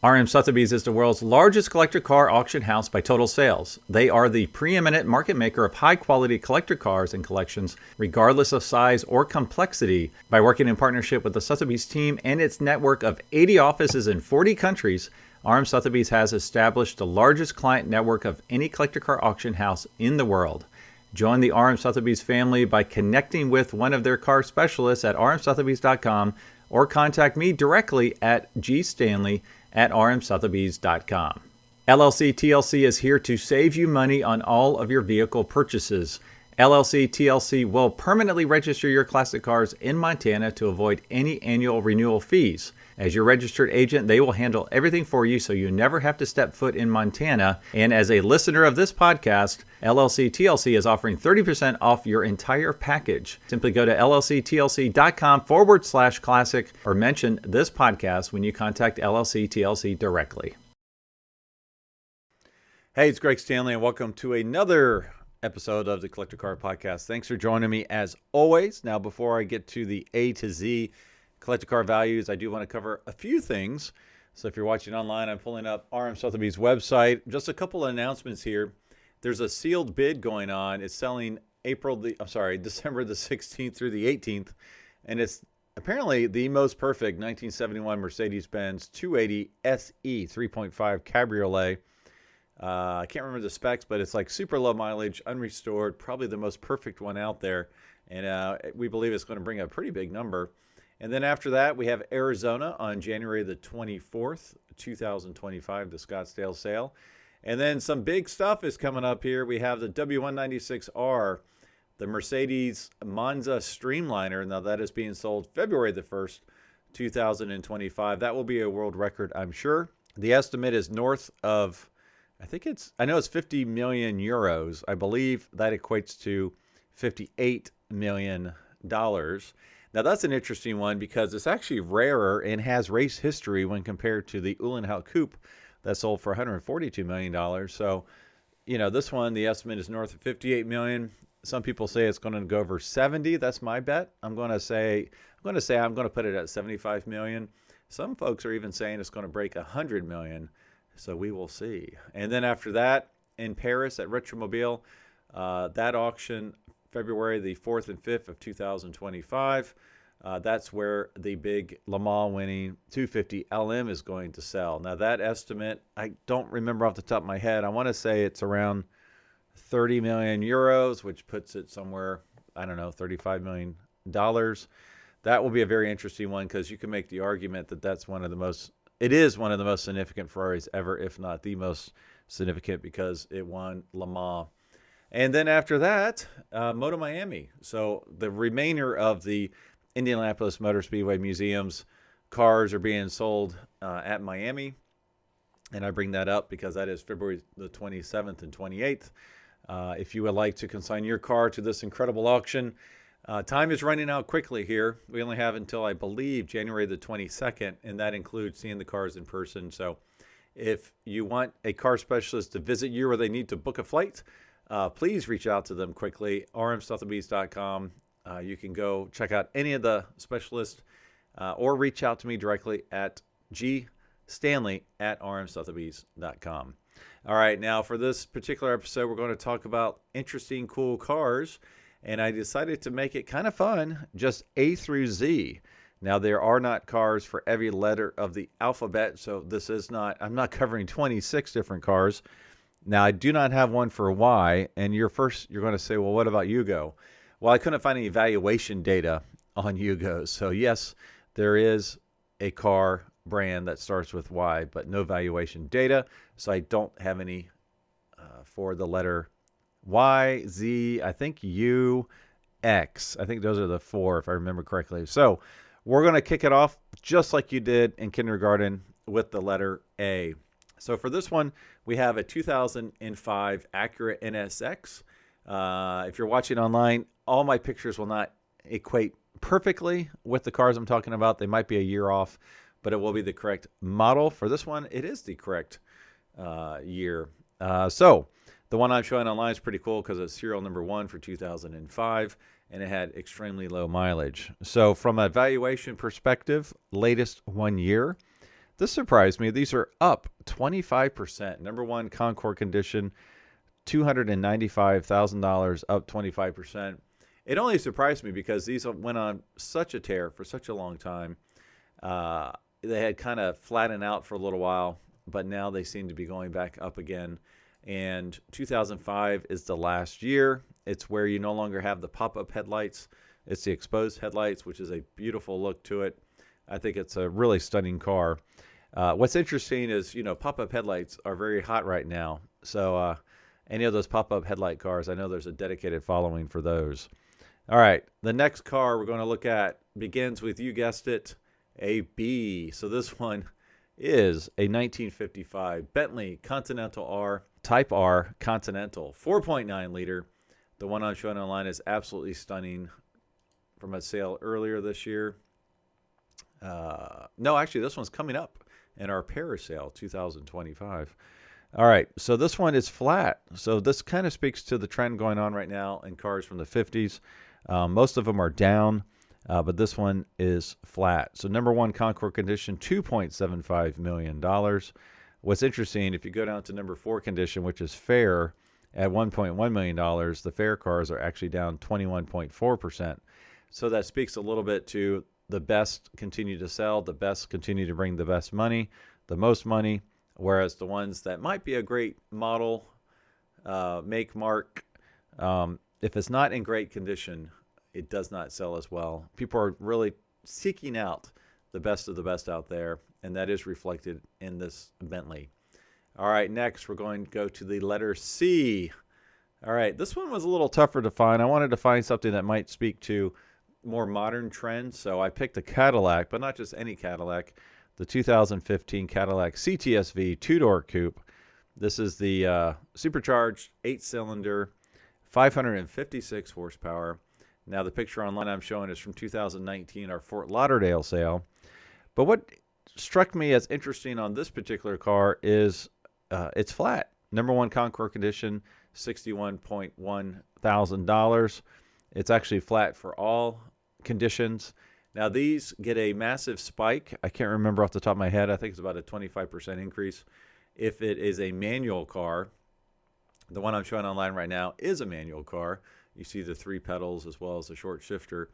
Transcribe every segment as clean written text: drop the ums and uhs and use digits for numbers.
RM Sotheby's is the world's largest collector car auction house by total sales. They are the preeminent market maker of high-quality collector cars and collections, regardless of size or complexity. By working in partnership with the Sotheby's team and its network of 80 offices in 40 countries, RM Sotheby's has established the largest client network of any collector car auction house in the world. Join the RM Sotheby's family by connecting with one of their car specialists at rmsotheby's.com or contact me directly at gstanley@rmsotheby's.com. LLC TLC is here to save you money on all of your vehicle purchases. LLC TLC will permanently register your classic cars in Montana to avoid any annual renewal fees. As your registered agent, they will handle everything for you so you never have to step foot in Montana. And as a listener of this podcast, LLC TLC is offering 30% off your entire package. Simply go to llctlc.com/classic or mention this podcast when you contact LLC TLC directly. Hey, it's Greg Stanley, and welcome to another episode of the Collector Car Podcast. Thanks for joining me as always. Now, before I get to the A to Z collector car values, I do want to cover a few things. So if you're watching online, I'm pulling up RM Sotheby's website. Just a couple of announcements here. There's a sealed bid going on. It's selling December the 16th through the 18th. And it's apparently the most perfect 1971 Mercedes-Benz 280 SE 3.5 Cabriolet. I can't remember the specs, but it's like super low mileage, unrestored, probably the most perfect one out there. And we believe it's going to bring a pretty big number. And then after that, we have Arizona on January the 24th, 2025, the Scottsdale sale. And then some big stuff is coming up here. We have the W196R, the Mercedes Monza Streamliner. Now that is being sold February the 1st, 2025. That will be a world record, I'm sure. The estimate is north of, I know it's 50 million euros. I believe that equates to $58 million. Now, that's an interesting one because it's actually rarer and has race history when compared to the Uhlenhaut Coupe that sold for $142 million. So, this one, the estimate is north of $58 million. Some people say it's going to go over 70. That's my bet. I'm going to put it at $75 million. Some folks are even saying it's going to break $100 million. So we will see. And then after that, in Paris at Retromobile, that auction, February the 4th and 5th of 2025. That's where the big Le Mans winning 250 LM is going to sell. Now that estimate, I don't remember off the top of my head. I want to say it's around 30 million euros, which puts it somewhere, $35 million. That will be a very interesting one because you can make the argument that it is one of the most significant Ferraris ever, if not the most significant, because it won Le Mans. And then after that, Moto Miami. So the remainder of the Indianapolis Motor Speedway Museum's cars are being sold at Miami. And I bring that up because that is February the 27th and 28th. If you would like to consign your car to this incredible auction, time is running out quickly here. We only have until, I believe, January the 22nd, and that includes seeing the cars in person. So if you want a car specialist to visit you or they need to book a flight, please reach out to them quickly, rmsotheby's.com. You can go check out any of the specialists or reach out to me directly at gstanley@rmsotheby's.com. All right, now for this particular episode, we're going to talk about interesting, cool cars, and I decided to make it kind of fun, just A through Z. Now, there are not cars for every letter of the alphabet, so I'm not covering 26 different cars. Now, I do not have one for Y, and you're going to say, well, what about Yugo? Well, I couldn't find any valuation data on Yugo. So, yes, there is a car brand that starts with Y, but no valuation data. So, I don't have any for the letter Y, Z, I think U, X. I think those are the four, if I remember correctly. So, we're going to kick it off just like you did in kindergarten with the letter A. So for this one, we have a 2005 Acura NSX. If you're watching online, all my pictures will not equate perfectly with the cars I'm talking about. They might be a year off, but it will be the correct model. For this one, it is the correct year. So the one I'm showing online is pretty cool because it's serial number 1 for 2005, and it had extremely low mileage. So from a valuation perspective, latest 1 year, This surprised me. These are up 25%. Number one, Concord condition, $295,000, up 25%. It only surprised me because these went on such a tear for such a long time. They had kind of flattened out for a little while, but now they seem to be going back up again. And 2005 is the last year. It's where you no longer have the pop-up headlights. It's the exposed headlights, which is a beautiful look to it. I think it's a really stunning car. What's interesting is, pop-up headlights are very hot right now. So any of those pop-up headlight cars, I know there's a dedicated following for those. All right, the next car we're going to look at begins with, you guessed it, a B. So this one is a 1955 Bentley Continental R, Type R Continental, 4.9 liter. The one I'm showing online is absolutely stunning, from a sale earlier this year. No, actually, this one's coming up in our Paris sale, 2025. All right, so this one is flat. So this kind of speaks to the trend going on right now in cars from the 50s. Most of them are down, but this one is flat. So number one, Concord condition, $2.75 million. What's interesting, if you go down to number four condition, which is fair, at $1.1 million, the fair cars are actually down 21.4%. So that speaks a little bit to the best continue to sell, the best continue to bring the best money, the most money, whereas the ones that might be a great model, make, mark, if it's not in great condition, it does not sell as well. People are really seeking out the best of the best out there, and that is reflected in this Bentley. All right, next we're going to go to the letter C. All right, this one was a little tougher to find. I wanted to find something that might speak to more modern trends, so I picked a Cadillac, but not just any Cadillac, the 2015 Cadillac CTS-V two-door coupe. This is the supercharged 8-cylinder, 556 horsepower. Now the picture online I'm showing is from 2019, our Fort Lauderdale sale. But what struck me as interesting on this particular car is it's flat. Number one, Concord condition, $61.1 thousand. It's actually flat for all conditions. Now these get a massive spike. I can't remember off the top of my head. I think it's about a 25% increase if it is a manual car. The one I'm showing online right now is a manual car. You see the 3 pedals as well as the short shifter.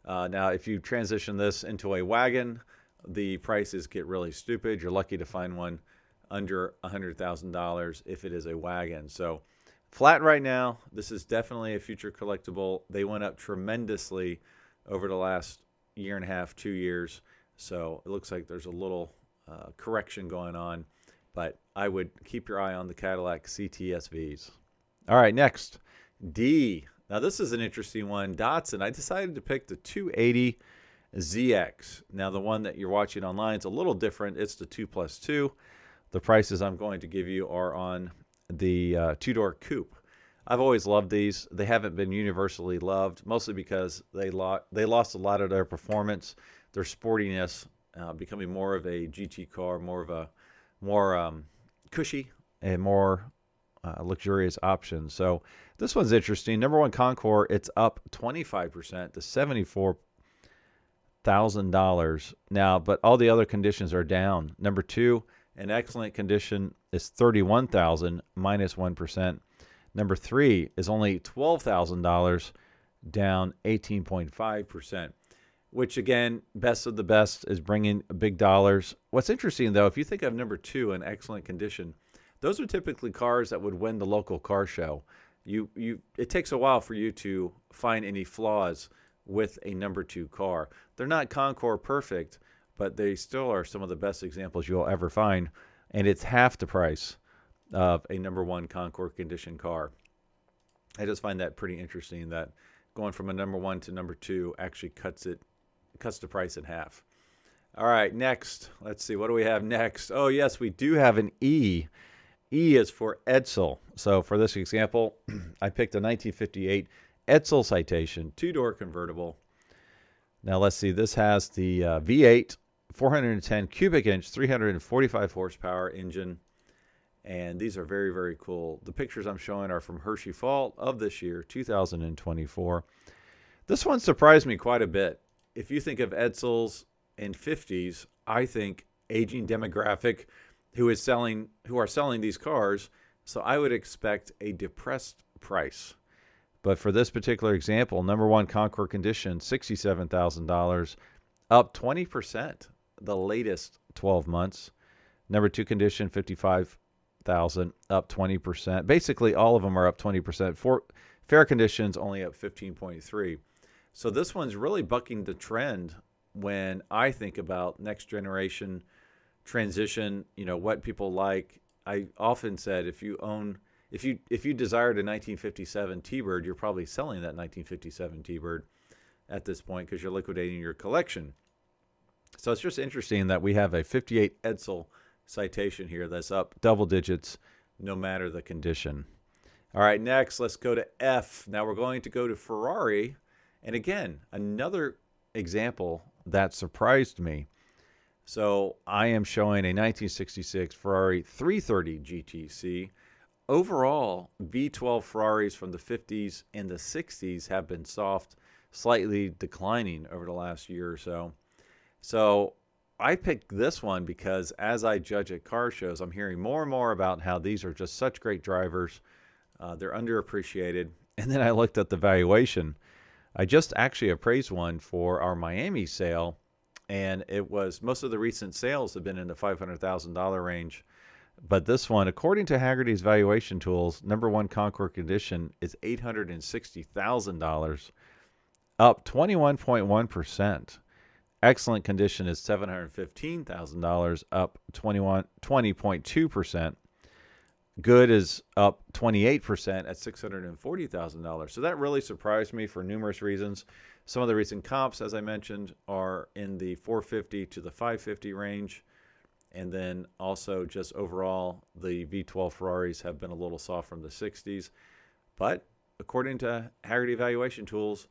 Now, if you transition this into a wagon, the prices get really stupid. You're lucky to find one under $100,000 if it is a wagon. So flat right now. This is definitely a future collectible. They went up tremendously over the last year and a half, 2 years. So it looks like there's a little correction going on. But I would keep your eye on the Cadillac CTS-Vs. All right, next, D. Now this is an interesting one. Datsun. I decided to pick the 280 ZX. Now the one that you're watching online is a little different. It's the 2+2. The prices I'm going to give you are on the two-door coupe. I've always loved these. They haven't been universally loved, mostly because they lost a lot of their performance, their sportiness, becoming more of a GT car, more cushy and more luxurious option. So this one's interesting. Number one, Concord, it's up 25% to $74,000 now, but all the other conditions are down. Number two, in excellent condition, is $31,000 minus 1%. Number three is only $12,000, down 18.5%. Which again, best of the best is bringing big dollars. What's interesting though, if you think of number two in excellent condition, those are typically cars that would win the local car show. It takes a while for you to find any flaws with a number two car. They're not Concord perfect, but they still are some of the best examples you'll ever find. And it's half the price of a number one Concord condition car. I just find that pretty interesting that going from a number one to number two actually cuts the price in half. All right, next. Let's see. What do we have next? Oh, yes, we do have an E. E is for Edsel. So for this example, I picked a 1958 Edsel Citation, two-door convertible. Now, let's see. This has the V8, 410 cubic inch, 345 horsepower engine. And these are very, very cool. The pictures I'm showing are from Hershey Fall of this year, 2024. This one surprised me quite a bit. If you think of Edsels in 50s, I think aging demographic who are selling these cars. So I would expect a depressed price. But for this particular example, number one Concours condition, $67,000, up 20% the latest 12 months. Number two condition, 55,000, up 20%. Basically, all of them are up 20%. For fair conditions, only up 15.3. So this one's really bucking the trend when I think about next generation transition, what people like. I often said if you desired a 1957 T-Bird, you're probably selling that 1957 T-Bird at this point because you're liquidating your collection. So it's just interesting that we have a 58 Edsel citation here that's up double digits no matter the condition. All right, next, let's go to F. Now we're going to go to Ferrari. And again, another example that surprised me. So I am showing a 1966 Ferrari 330 GTC. Overall, V12 Ferraris from the 50s and the 60s have been soft, slightly declining over the last year or so. So I picked this one because as I judge at car shows, I'm hearing more and more about how these are just such great drivers. They're underappreciated. And then I looked at the valuation. I just actually appraised one for our Miami sale, and it was most of the recent sales have been in the $500,000 range. But this one, according to Haggerty's valuation tools, number one Concours condition is $860,000, up 21.1%. Excellent condition is $715,000, up 20.2%. Good is up 28% at $640,000. So that really surprised me for numerous reasons. Some of the recent comps, as I mentioned, are in the 450 to the 550 range. And then also just overall, the V12 Ferraris have been a little soft from the 60s. But according to Haggerty Valuation Tools,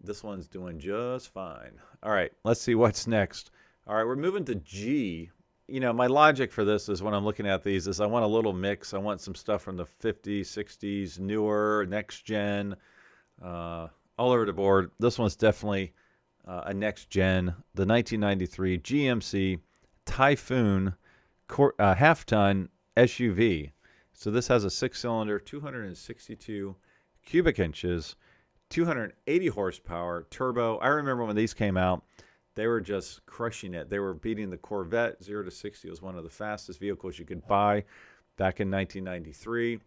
this one's doing just fine. All right, let's see what's next. All right, we're moving to G. My logic for this is when I'm looking at these is I want a little mix. I want some stuff from the 50s, 60s, newer, next gen, all over the board. This one's definitely a next gen. The 1993 GMC Typhoon half-ton SUV. So this has a six-cylinder, 262 cubic inches, 280 horsepower, turbo. I remember when these came out, they were just crushing it. They were beating the Corvette. 0 to 60 was one of the fastest vehicles you could buy back in 1993.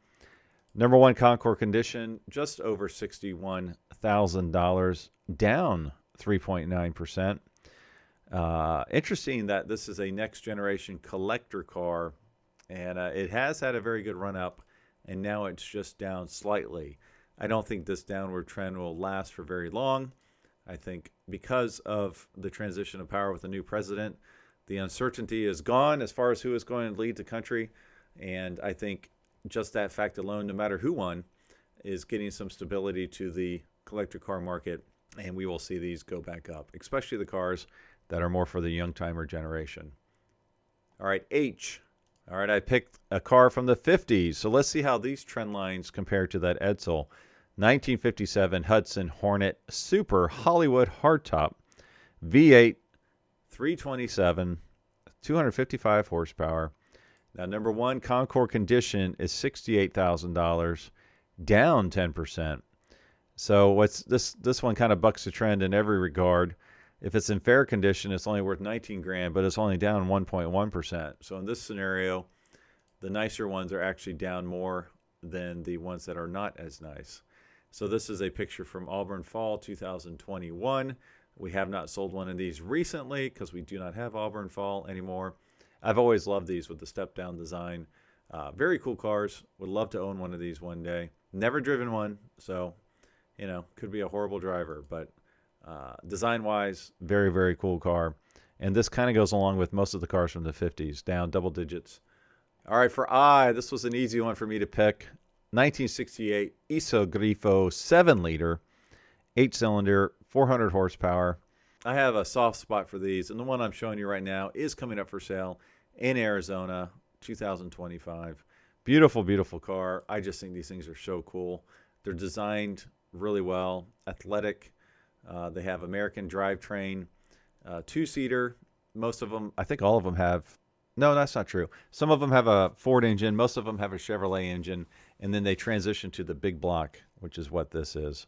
Number one Concours condition, just over $61,000, down 3.9%. Interesting that this is a next generation collector car, and it has had a very good run up, and now it's just down slightly. I don't think this downward trend will last for very long. I think because of the transition of power with the new president, the uncertainty is gone as far as who is going to lead the country. And I think just that fact alone, no matter who won, is getting some stability to the collector car market. And we will see these go back up, especially the cars that are more for the young timer generation. All right, H. All right, I picked a car from the 50s. So let's see how these trend lines compare to that Edsel. 1957 Hudson Hornet Super Hollywood Hardtop V8 327, 255 horsepower. Now, number one Concours condition is $68,000, down 10%. So what's this one kind of bucks the trend in every regard. If it's in fair condition, it's only worth 19 grand, but it's only down 1.1%. So in this scenario, the nicer ones are actually down more than the ones that are not as nice. So this is a picture from Auburn Fall 2021. We have not sold one of these recently because we do not have Auburn Fall anymore. I've always loved these with the step-down design. Very cool cars. Would love to own one of these one day. Never driven one, so, could be a horrible driver. But design-wise, very, very cool car. And this kind of goes along with most of the cars from the 50s, down double digits. All right, for I, this was an easy one for me to pick. 1968 Isogrifo 7-liter, 8-cylinder, 400 horsepower. I have a soft spot for these, and the one I'm showing you right now is coming up for sale in Arizona, 2025. Beautiful, beautiful car. I just think these things are so cool. They're designed really well, athletic. They have American drivetrain, two-seater, most of them, I think all of them have, no, that's not true. Some of them have a Ford engine. Most of them have a Chevrolet engine. And then they transition to the big block, which is what this is.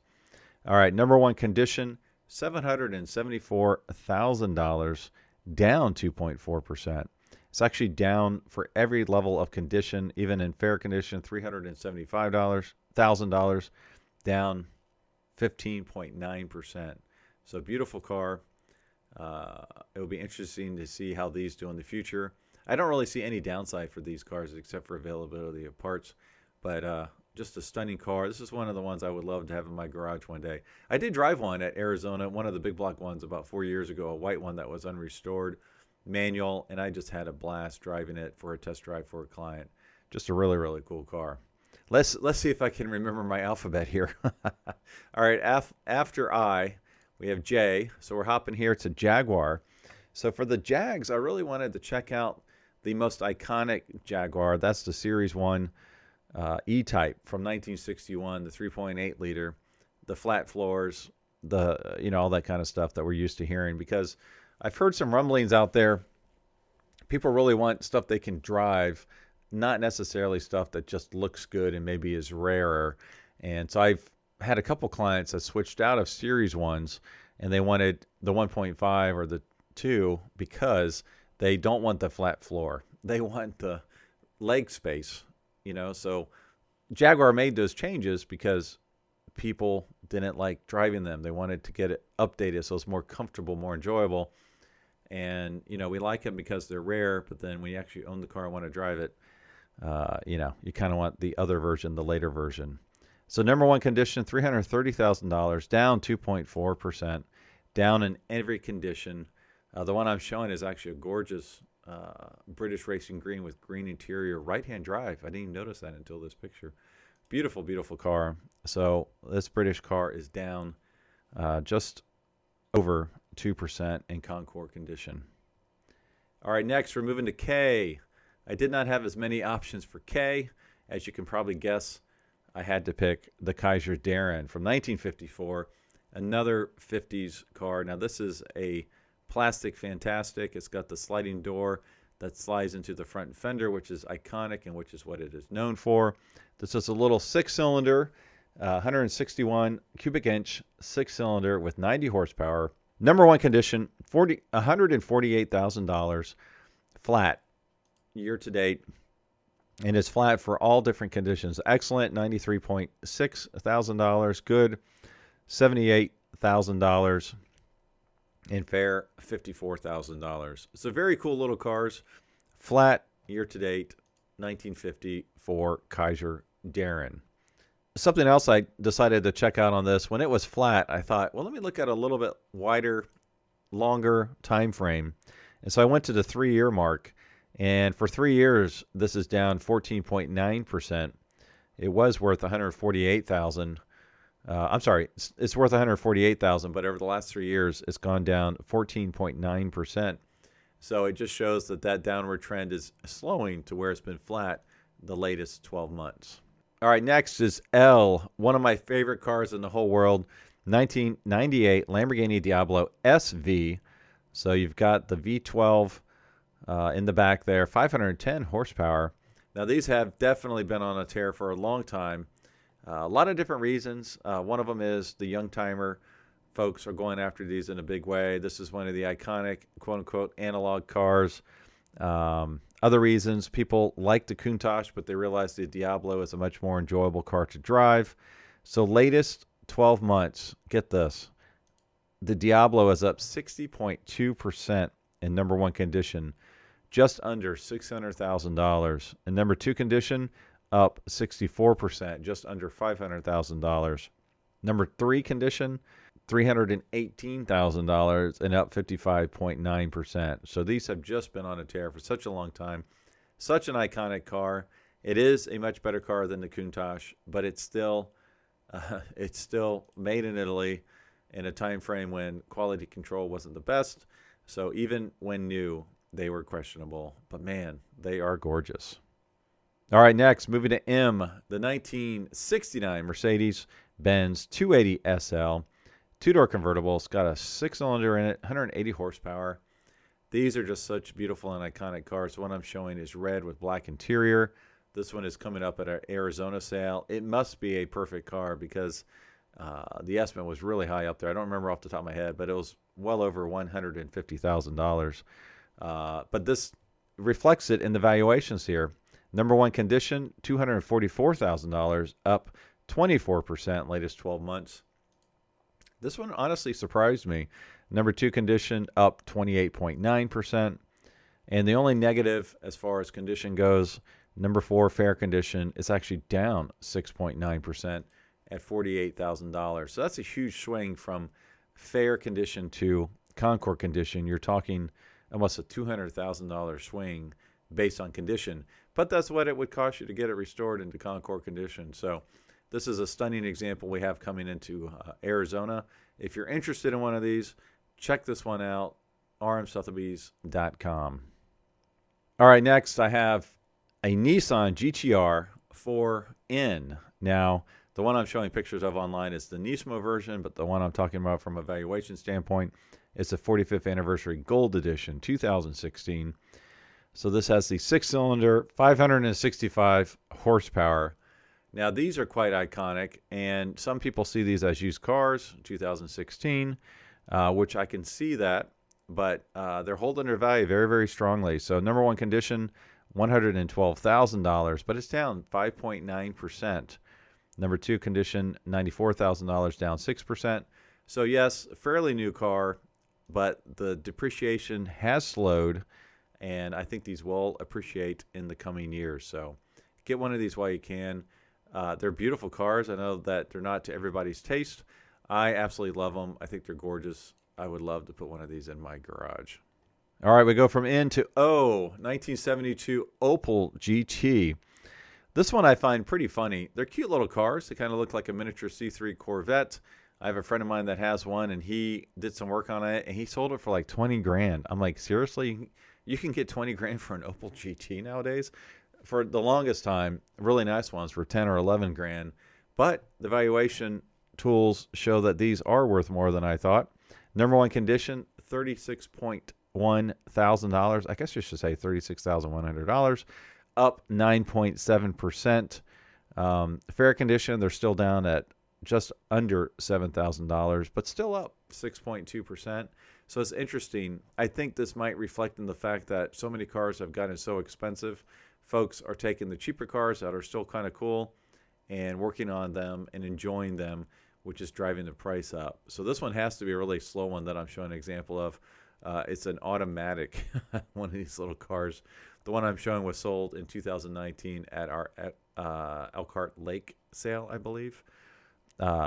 All right, number one condition, $774,000, down 2.4%. It's actually down for every level of condition, even in fair condition, $375,000, down 15.9%. So beautiful car. It will be interesting to see how these do in the future. I don't really see any downside for these cars except for availability of parts, but just a stunning car. This is one of the ones I would love to have in my garage one day. I did drive one at Arizona, one of the big block ones about 4 years ago, a white one that was unrestored, manual, and I just had a blast driving it for a test drive for a client. Just a really, really cool car. Let's see if I can remember my alphabet here. All right, after I, we have J, so we're hopping here to Jaguar. So for the Jags, I really wanted to check out the most iconic Jaguar. That's the Series 1 E-Type from 1961, the 3.8 liter, the flat floors, all that kind of stuff that we're used to hearing. Because I've heard some rumblings out there. People really want stuff they can drive, not necessarily stuff that just looks good and maybe is rarer. And so I've had a couple clients that switched out of Series 1s and they wanted the 1.5 or the 2 because they don't want the flat floor. They want the leg space, So Jaguar made those changes because people didn't like driving them. They wanted to get it updated so it's more comfortable, more enjoyable. And, we like them because they're rare, but then when you actually own the car and want to drive it, you kind of want the other version, the later version. So number one condition, $330,000, down 2.4%, down in every condition. The one I'm showing is actually a gorgeous British racing green with green interior, right-hand drive. I didn't even notice that until this picture. Beautiful, beautiful car. So this British car is down just over 2% in Concours condition. All right, next we're moving to K. I did not have as many options for K. As you can probably guess, I had to pick the Kaiser Darren from 1954, another 50s car. Now this is a plastic fantastic. It's got the sliding door that slides into the front fender, which is iconic and which is what it is known for. This is a little six-cylinder, 161 cubic inch six-cylinder with 90 horsepower. Number one condition, $148,000, flat year to date, and it's flat for all different conditions. Excellent, $93,600. Good, $78,000. And fair, $54,000. It's a very cool little cars. Flat year to date, 1950 for Kaiser Darren. Something else I decided to check out on this, when it was flat, I thought, well, let me look at a little bit wider, longer time frame. And so I went to the 3-year mark. And for 3 years, this is down 14.9%. It was worth $148,000. It's worth $148,000, but over the last 3 years, it's gone down 14.9%. So it just shows that downward trend is slowing to where it's been flat the latest 12 months. All right, next is L, one of my favorite cars in the whole world, 1998 Lamborghini Diablo SV. So you've got the V12 in the back there, 510 horsepower. Now these have definitely been on a tear for a long time. A lot of different reasons. One of them is the young timer folks are going after these in a big way. This is one of the iconic, quote unquote, analog cars. Other reasons, people like the Countach, but they realize the Diablo is a much more enjoyable car to drive. So latest 12 months, get this, the Diablo is up 60.2% in number one condition, just under $600,000. In number two condition, up 64%, just under $500,000. Number three condition, $318,000 and up 55.9%. So these have just been on a tear for such a long time. Such an iconic car. It is a much better car than the Countach, but it's still made in Italy in a time frame when quality control wasn't the best. So even when new, they were questionable. But man, they are gorgeous. All right, next, moving to M, the 1969 Mercedes-Benz 280 SL. Two-door convertible. It's got a six-cylinder in it, 180 horsepower. These are just such beautiful and iconic cars. The one I'm showing is red with black interior. This one is coming up at our Arizona sale. It must be a perfect car because the estimate was really high up there. I don't remember off the top of my head, but it was well over $150,000. But this reflects it in the valuations here. Number one condition, $244,000, up 24% latest 12 months. This one honestly surprised me. Number two condition, up 28.9%. And the only negative as far as condition goes, number four, fair condition, is actually down 6.9% at $48,000. So that's a huge swing from fair condition to Concord condition. You're talking almost a $200,000 swing based on condition. But that's what it would cost you to get it restored into Concord condition. So this is a stunning example we have coming into Arizona. If you're interested in one of these, check this one out, rmsotheby's.com. All right, next I have a Nissan GTR 4N. Now, the one I'm showing pictures of online is the Nismo version, but the one I'm talking about from a valuation standpoint is the 45th Anniversary Gold Edition, 2016. So this has the six-cylinder, 565 horsepower. Now, these are quite iconic, and some people see these as used cars, 2016, which I can see that, but they're holding their value very, very strongly. So number one condition, $112,000, but it's down 5.9%. Number two condition, $94,000, down 6%. So yes, a fairly new car, but the depreciation has slowed, and I think these will appreciate in the coming years. So get one of these while you can. They're beautiful cars. I know that they're not to everybody's taste. I absolutely love them. I think they're gorgeous. I would love to put one of these in my garage. All right, we go from N to O, 1972 Opel GT. This one I find pretty funny. They're cute little cars. They kind of look like a miniature C3 Corvette. I have a friend of mine that has one, and he did some work on it, and he sold it for like 20 grand. I'm like, seriously? You can get 20 grand for an Opel GT nowadays? For the longest time, really nice ones for 10 or 11 grand. But the valuation tools show that these are worth more than I thought. Number one condition, $36.1 thousand. I guess you should say $36,100, up 9.7%. Fair condition, they're still down at just under $7,000, but still up 6.2%. So it's interesting. I think this might reflect in the fact that so many cars have gotten so expensive. Folks are taking the cheaper cars that are still kind of cool and working on them and enjoying them, which is driving the price up. So this one has to be a really slow one that I'm showing an example of. It's an automatic, one of these little cars. The one I'm showing was sold in 2019 at our Elkhart Lake sale, I believe.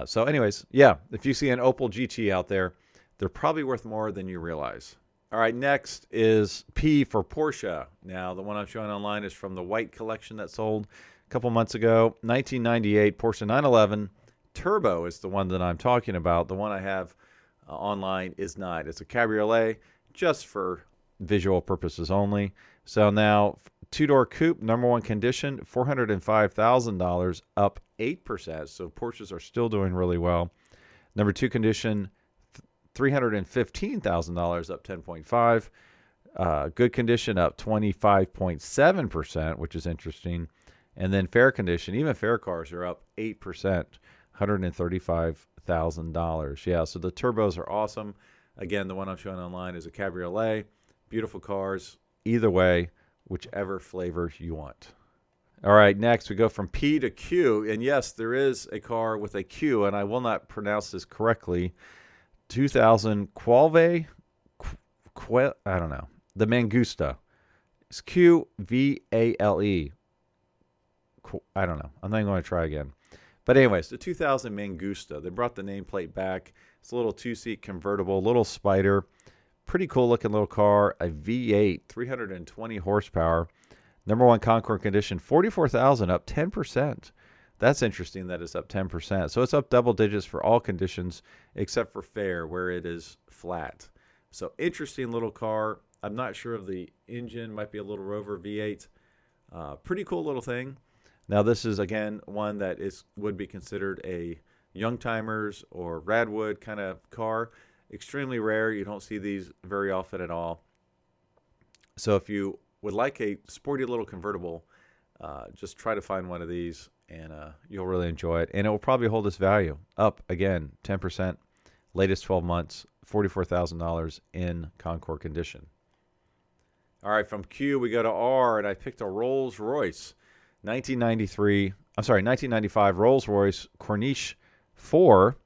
So anyways, yeah, if you see an Opel GT out there, they're probably worth more than you realize. All right, next is P for Porsche. Now, the one I'm showing online is from the white collection that sold a couple months ago. 1998 Porsche 911 Turbo is the one that I'm talking about. The one I have online is not. It's a cabriolet, just for visual purposes only. So now, two-door coupe, number one condition, $405,000, up 8%. So Porsches are still doing really well. Number two condition, $315,000, up 10.5%. Good condition, up 25.7%, which is interesting. And then fair condition, even fair cars are up 8%, $135,000. Yeah, so the turbos are awesome. Again, the one I'm showing online is a cabriolet. Beautiful cars. Either way, whichever flavor you want. All right, next we go from P to Q. And yes, there is a car with a Q, and I will not pronounce this correctly. 2000 Qualve, I don't know. The Mangusta. It's Qvale. I don't know. I'm not even going to try again. But anyways, the 2000 Mangusta. They brought the nameplate back. It's a little two-seat convertible, little spider. Pretty cool looking little car. A V8, 320 horsepower. Number one Concord condition, $44,000, up 10%. That's interesting that it's up 10%. So it's up double digits for all conditions except for fair, where it is flat. So interesting little car. I'm not sure of the engine. Might be a little Rover V8. Pretty cool little thing. Now this is, again, one that would be considered a young timers or Radwood kind of car. Extremely rare. You don't see these very often at all. So if you would like a sporty little convertible, just try to find one of these, and you'll really enjoy it. And it will probably hold its value up again, 10%, latest 12 months, $44,000 in Concours condition. All right, from Q we go to R, and I picked a Rolls Royce, 1995 Rolls Royce Corniche 4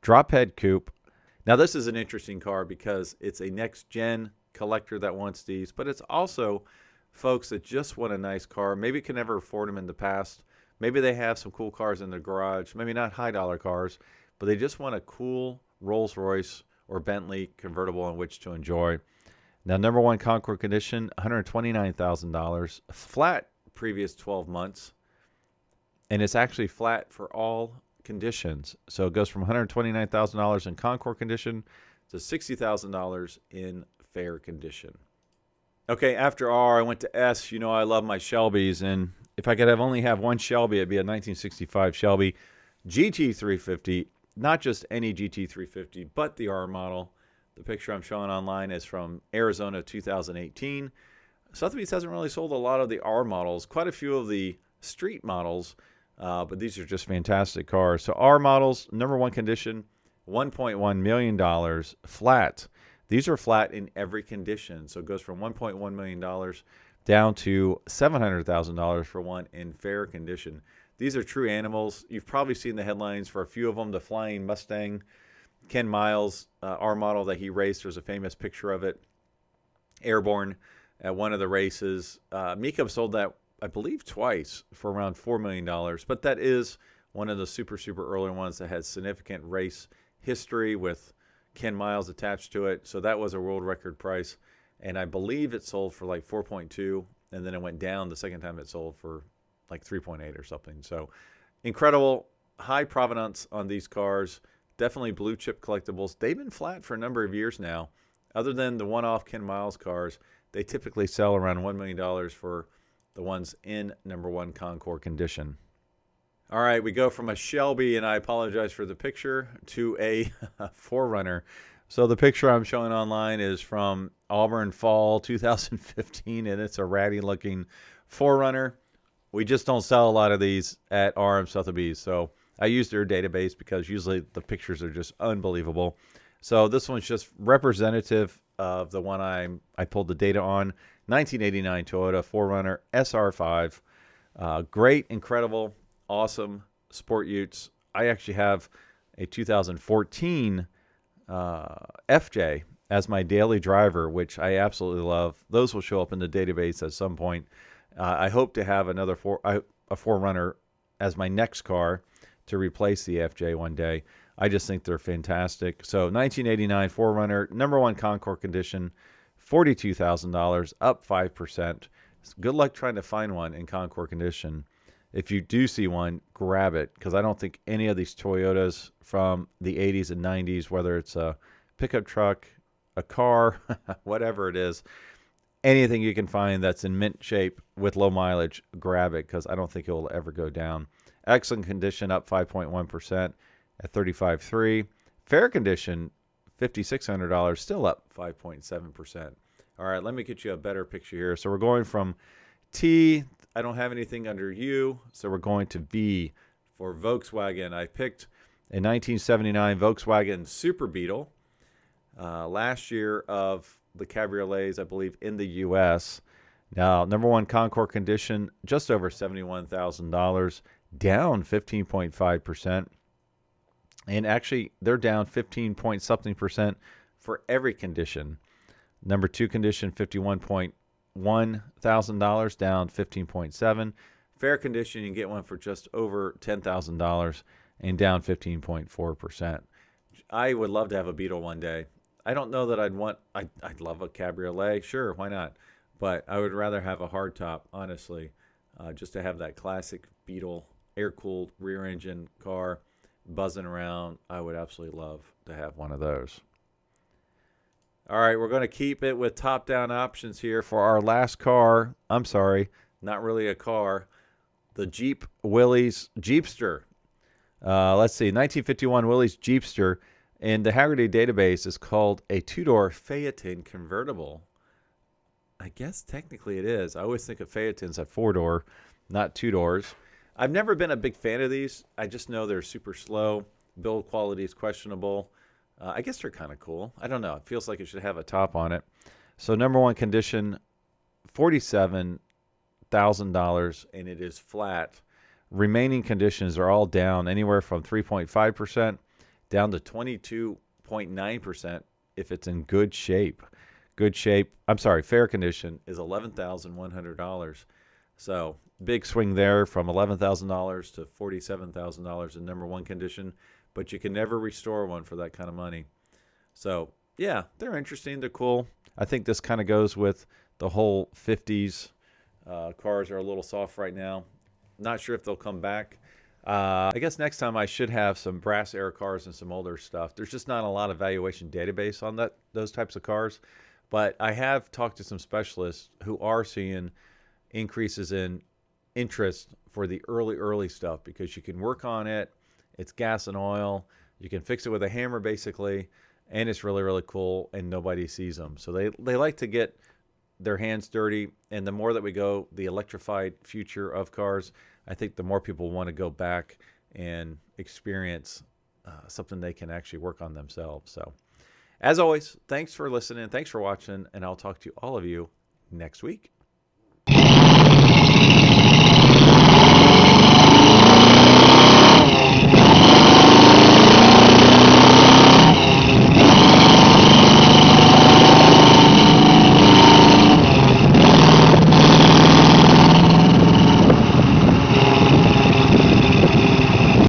drop head coupe. Now this is an interesting car because it's a next gen collector that wants these, but it's also folks that just want a nice car, maybe can never afford them in the past. Maybe they have some cool cars in their garage, maybe not high dollar cars, but they just want a cool Rolls Royce or Bentley convertible in which to enjoy. Now, number one Concours condition, $129,000, flat previous 12 months, and it's actually flat for all conditions. So it goes from $129,000 in Concours condition to $60,000 in fair condition. Okay, after R, I went to S. You know, I love my Shelbys, and if I could only have one Shelby, it'd be a 1965 Shelby GT350, not just any GT350, but the R model. The picture I'm showing online is from Arizona 2018. Sotheby's hasn't really sold a lot of the R models, quite a few of the street models, but these are just fantastic cars. So R models, number one condition, $1.1 million, flat. These are flat in every condition. So it goes from $1.1 million down to $700,000 for one in fair condition. These are true animals. You've probably seen the headlines for a few of them. The Flying Mustang, Ken Miles, R model that he raced. There's a famous picture of it. Airborne at one of the races. Mika sold that, I believe, twice for around $4 million. But that is one of the super, super early ones that has significant race history with Ken Miles attached to it. So that was a world record price. And I believe it sold for like 4.2. And then it went down the second time it sold for like 3.8 or something. So incredible. High provenance on these cars. Definitely blue chip collectibles. They've been flat for a number of years now. Other than the one-off Ken Miles cars, they typically sell around $1 million for the ones in number one Concours condition. All right, we go from a Shelby, and I apologize for the picture, to a 4Runner. So the picture I'm showing online is from Auburn Fall 2015, and it's a ratty-looking 4Runner. We just don't sell a lot of these at RM Sotheby's, so I use their database because usually the pictures are just unbelievable. So this one's just representative of the one I pulled the data on. 1989 Toyota 4Runner SR5. Great, incredible, awesome sport utes. I actually have a 2014 FJ as my daily driver, which I absolutely love. Those will show up in the database at some point. I hope to have another 4Runner as my next car to replace the FJ one day. I just think they're fantastic. So 1989 4Runner, number one Concours condition, $42,000, up 5%. Good luck trying to find one in Concours condition. If you do see one, grab it, because I don't think any of these Toyotas from the 80s and 90s, whether it's a pickup truck, a car, whatever it is, anything you can find that's in mint shape with low mileage, grab it, because I don't think it will ever go down. Excellent condition, up 5.1% at $35,300. Fair condition, $5,600, still up 5.7%. All right, let me get you a better picture here. So we're going from T, I don't have anything under U, so we're going to V for Volkswagen. I picked a 1979 Volkswagen Super Beetle. Last year of the cabriolets, I believe, in the U.S. Now, number one Concours condition, just over $71,000, down 15.5%. And actually, they're down 15 point something percent for every condition. Number two condition, $51,100, down 15.7. Fair condition, you can get one for just over $10,000 and down 15.4%. I would love to have a Beetle one day. I don't know that I'd love a cabriolet. Sure, why not? But I would rather have a hardtop, honestly, just to have that classic Beetle air-cooled rear engine car buzzing around. I would absolutely love to have one of those. All right, we're going to keep it with top-down options here for our last car. I'm sorry, not really a car. The Jeep Willys Jeepster. Let's see, 1951 Willys Jeepster. And the Hagerty database is called a two-door Phaeton convertible. I guess technically it is. I always think of Phaetons at 4-door, not 2 doors. I've never been a big fan of these. I just know they're super slow. Build quality is questionable. I guess they're kind of cool. I don't know. It feels like it should have a top on it. So number one condition, $47,000, and it is flat. Remaining conditions are all down anywhere from 3.5% down to 22.9% if it's in good shape. Fair condition is $11,100. So big swing there from $11,000 to $47,000 in number one condition, but you can never restore one for that kind of money. So yeah, they're interesting. They're cool. I think this kind of goes with the whole 50s. Cars are a little soft right now. Not sure if they'll come back. I guess next time I should have some brass air cars and some older stuff. There's just not a lot of valuation database on those types of cars. But I have talked to some specialists who are seeing increases in interest for the early stuff because you can work on it. It's gas and oil. You can fix it with a hammer basically, and it's really, really cool, and nobody sees them. So they like to get their hands dirty, and the more that we go the electrified future of cars, I think the more people want to go back and experience something they can actually work on themselves. So as always, thanks for listening, thanks for watching, and I'll talk to all of you next week.